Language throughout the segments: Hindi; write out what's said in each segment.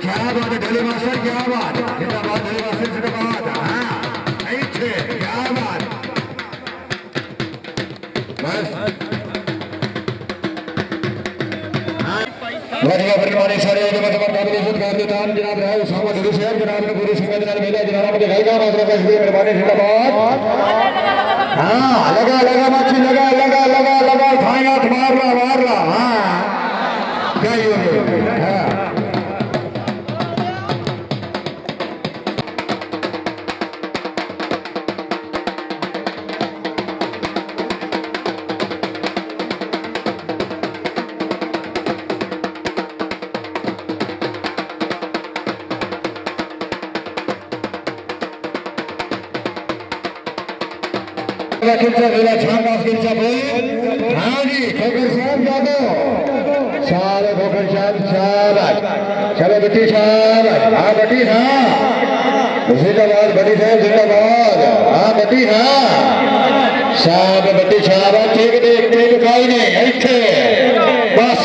क्या बात है ढोली मास्टर, क्या बात, जिंदाबाद ढोली मास्टर जिंदाबाद। हाँ ऐसे क्या बात बस वधिया परिवार सारे मतलब काबिल इज्जत का देतान जनाब रहा उसामा गुरु साहब जनाब ने पूरी संगत नाल मेला जनाब ने दिखाई का मात्रा का शुक्रिया मेहरबानी जिंदाबाद। हां लगा लगा माची लगा लगा लगा लगा खाएगा मार ला हां क्या ये हां किल्चा मेला छांगास किल्चा बोल। हाँ जी खोकर साहब जादो सारे खोकर साहब शाबाश चलो बेटी शाबाश। हाँ बेटी हाँ जिंदाबाद बेटी साहब जिंदाबाद। हाँ बेटी हाँ साहब बेटी शाबाश ठीक देख ठीक काई नहीं ऐसे बस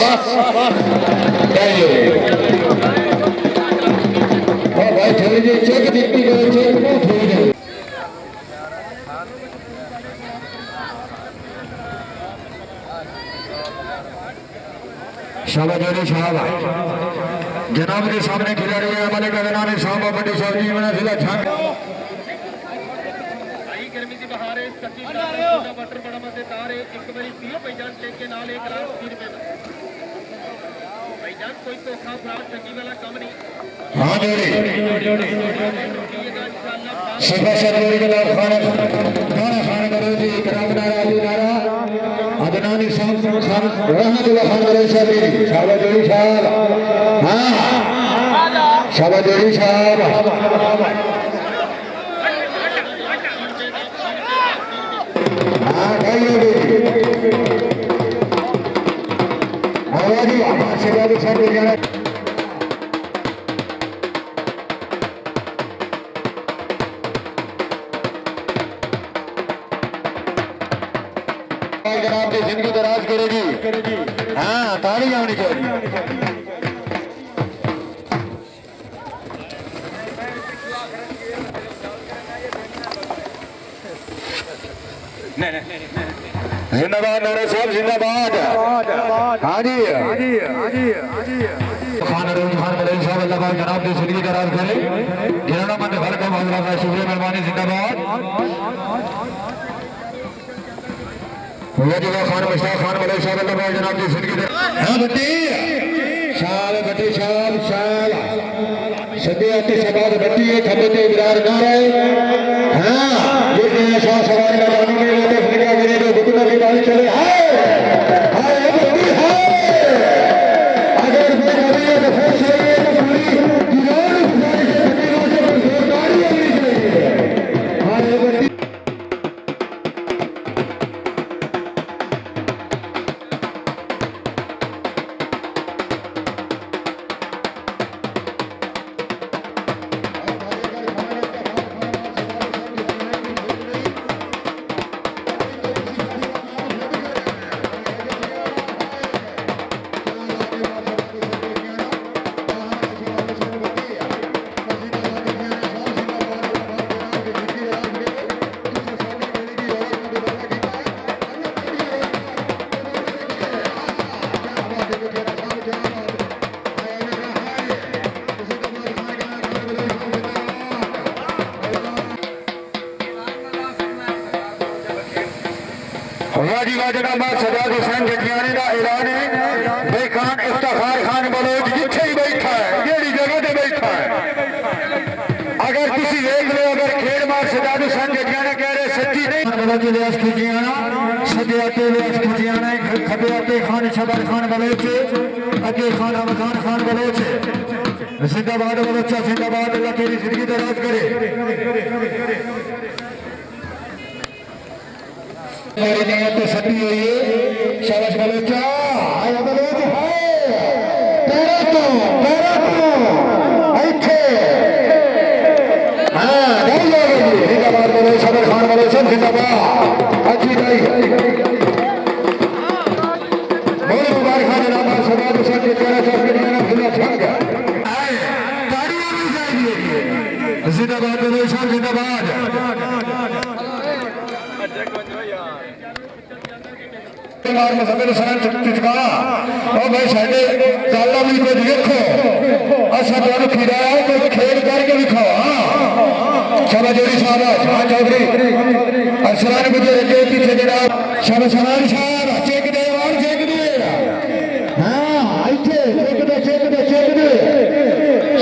चाहिए भाई थोड़ी जी चेक दिखती है चेक थोड़ी जी शाबाश जोड़ी शाबाश जनाब के सामने खिलाड़ी है हमारे गगनाने साहब बड़ी साहब जी बना जिला छांग आई गर्मी दी बहार है कच्ची छोटा बटर बड़ा मजेदार है एक बारी पियो भाईजान टेक के नाल 1 लाख 30 रुपए भाईजान कोई धोखा फ्रॉड ठगी वाला काम नहीं। हां जोड़ी सुबह से जोड़ी के नाम खाने करो जी इकराम नारा अली नारा अदनानी साहब खान रहमतुल्लाह खान वाले साहब शाबाश जोड़ी साहब। हां शाबाश जोड़ी साहब। हां भाई आवाज़ से बाबू साहब जाना जनाब की जिंदगी दराज करेगी। हाँ ताली आनी चाहिए। जिंदाबाद नौरे साहब जिंदाबाद। हाँ जी खान साहब अल्लाह पाक जनाब की जिंदगी दराज करे गिराना मन घर का मामला का शुक्रिया मेहरबानी जिंदाबाद। खान मुश्ताक खान वाले साहब अल्लाह पाक जनाब की जिंदगी हाँ बट्टी शाल बट्टी शाल शाल सदे आते सबाद बट्टी है खबे ते विरार ना रहे। हाँ ये शाह सवार का जाने के लिए तो फिर गिरे तो घुटना की बात चले हाय हाय बट्टी हाय अगर कोई कभी ये दफा चाहिए तो पूरी दीवार उठाने से बट्टी से सरकारी होनी चाहिए। हाय बट्टी जनाब सजाद हुसैन जटियाने का ऐलान है भाई खान इफ्तार खान बलोच जिथे ही बैठा है जेड़ी जगह पे बैठा है अगर किसी देख लो अगर खेड़ मार सजाद हुसैन जटियाने कह रहे सच्ची नहीं बलोच लियास खिजियाना सजे आते लियास खिजियाना खबे आते खान शबर खान बलोच अगे खान रमजान खान बलोच जिंदाबाद बलोचा जिंदाबाद अल्लाह तेरी जिंदगी दराज करे। हमारी नियत तो सटी हुई है शाबाश बलोचा आया बलोच है तेरा तो ऐसे हाँ नहीं लगेगी जिंदाबाद बलोच शबर खान बलोच जिंदाबाद अच्छी नहीं बोले मुबारक खान जनाब सबाद हुसैन के तेरा चौक के नाम खुला छंग मार मसले सर चुका और भाई साढ़े गाला भी कुछ देखो असा तुम खिलाया कोई खेल करके दिखाओ। हाँ शाबाश जोड़ी शाबाश। हाँ चौधरी असलान गुजर अगे पीछे जनाब शाबाश समान साहब चेक दे और चेक दे। हाँ इतने चेक दे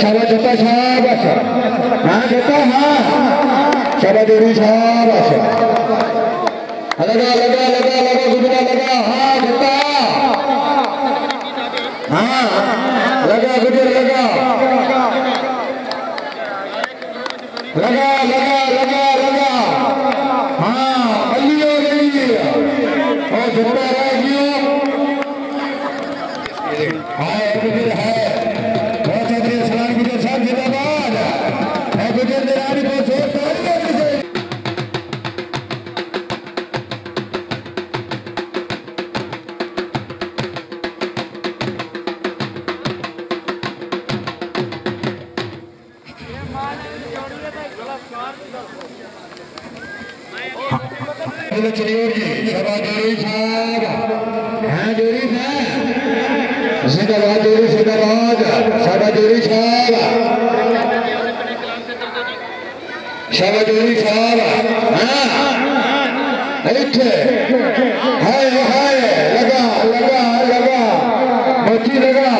शाबाश जता शाबाश। हाँ जता हाँ शाबाश जोड़ी शाबाश। लगा लगा लगा लगा गुजरा लगा। हाँ जता हाँ लगा गुजर लगा लगा लगा लगा लगा। हाँ अल्ली हो गई और जता रह गया। हाँ गुजर है बहुत अच्छे सलाम गुजर साहब जिंदाबाद है। गुजर दरानी को जोर जिंदाबाद जोड़ी जिंदाबाद शाबाश जोड़ी साहब शाबाश जोड़ी साहब। हाँ इतने हाय हाय लगा लगा लगा मोची लगा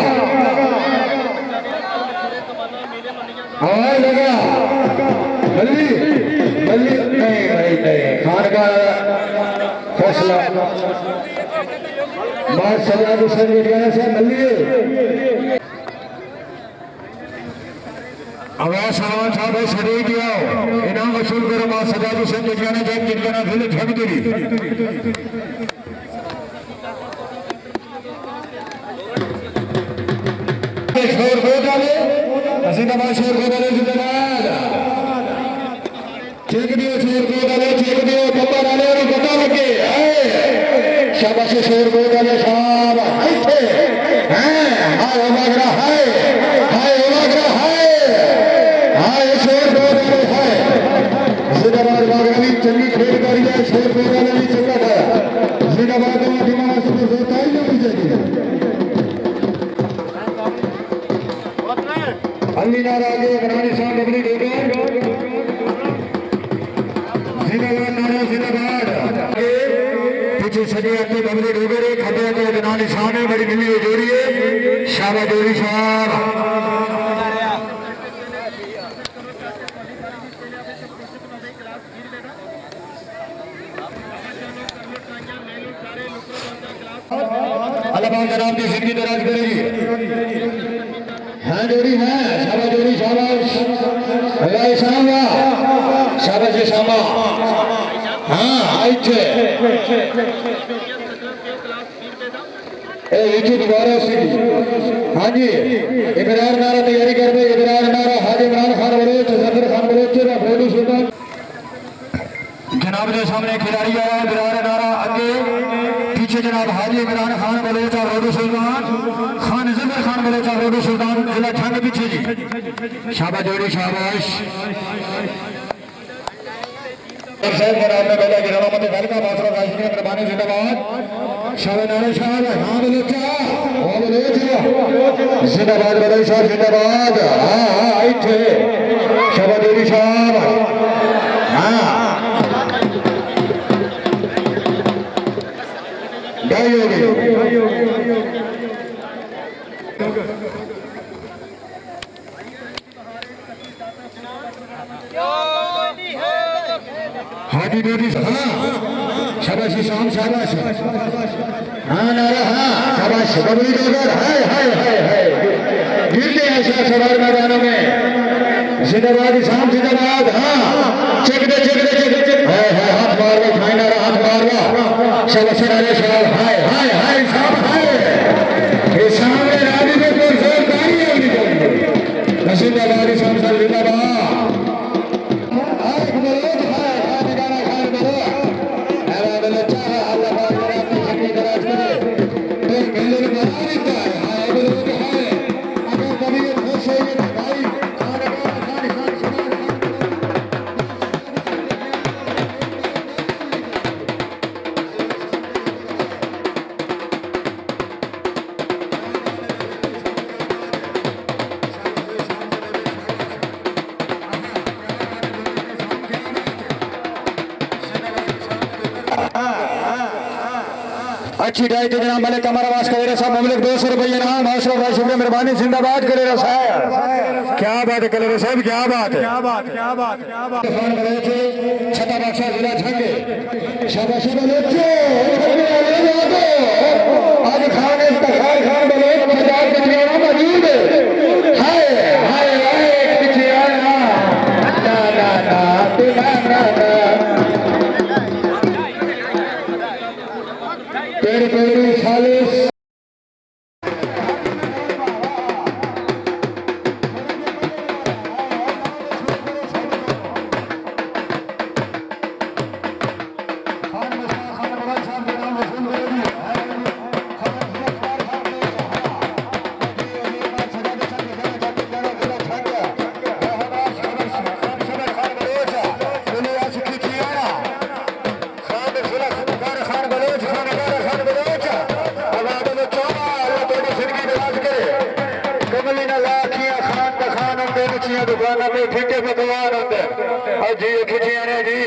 हाँ लगा बल्ली बल्ली नहीं भाई नहीं खान का फैसला मार सजा को सर से मल्ली आवाज सामान साहब सड़ी दिया इनाम वसूल करो मां सजा को सर जाना जब जिनका फिर ठग देगी। शोर को डाले जिंदाबाद शोर को डाले जिंदाबाद चेक दियो शोर को डाले चेक दियो पप्पा डाले और पता लगे शाबाश शोर को डाले शाबाश इथे हैं हाय ओमागरा हाय हाय ओमागरा हाय हाय शोर को डाले हाय जिंदाबाद ओमागरा भी चंगी खेल करी है शोर को डाले भी चंगा था जिंदाबाद दिमाग से होता ही नहीं चाहिए। अल्ली नारा आगे बनाने साहब बबली देगा जिंदाबाद नारा जिंदाबाद पीछे सजे आते बबली डोगरे खबे आते बनाने साहब है बड़ी मिली जोड़ी है शाबाश जोड़ी साहब। अल्लाह जनाब की जिंदगी दराज करेगी। हाँ जोड़ी है शाबाश जोड़ी शाबाश शाबाश शामा। हाँ आइए दोबारा हाँ जी इमरान नारा तैयारी कर दे इमरान नारा हाजी इमरान खान बलोच जफर खान बलोच फोटो सुल्तान जनाब के सामने खिलाड़ी आया इमरान नारा आगे पीछे जनाब हाजी इमरान खान बलोच और रोडू सुल्तान खान जफर खान बलोच और रोडू सुल्तान जिला ठंड पीछे जी शाबाश जोड़ी शाबाश। साहब जनाब ने बोला गिरावा मत घर का बासरा राजकीय मेहरबानी जिंदाबाद शाबाश नारे साहब हाँ बलोचा हाँ बलोचा जिंदाबाद बलोच साहब जिंदाबाद। हाँ हाँ इथे शाबाश जोड़ी साहब। हाँ ढाई हो गई हाजी बेटी हाँ शाबाश शाम शाबाश। हाँ नारा हाँ शाबाश बबली डोगर हाय हाय हाय हाय गिरते हैं ऐसा सवार मैदानों में जिंदाबाद शाम जिंदाबाद। हाँ चेक दे हाय हाय हाथ मार लो भाई नारा हाथ मार लो शाबाश नारे साहब हाय हाय हाय साहब हाय ये सामने राजी में कोई जोरदारी है जिंदाबाद शाम साहब जिंदाबाद। अच्छी डाई थे जनाब मलिक कमर आवाज करे साहब ममलिक 200 रुपये नाम हौसला भाई शुक्रिया मेहरबानी जिंदाबाद करे साहब क्या बात है करे साहब क्या बात है छठा बख्शा जिला झंगे शाबाश बलोचो आज खान खान बलोच पंजाब के दीवाना मौजूद है हाय हाय हाय पीछे आया ना ना ना पेड़ पेड़ सालिस दुकान में ठेके पकवान होंगे और जी खिचिया ने जी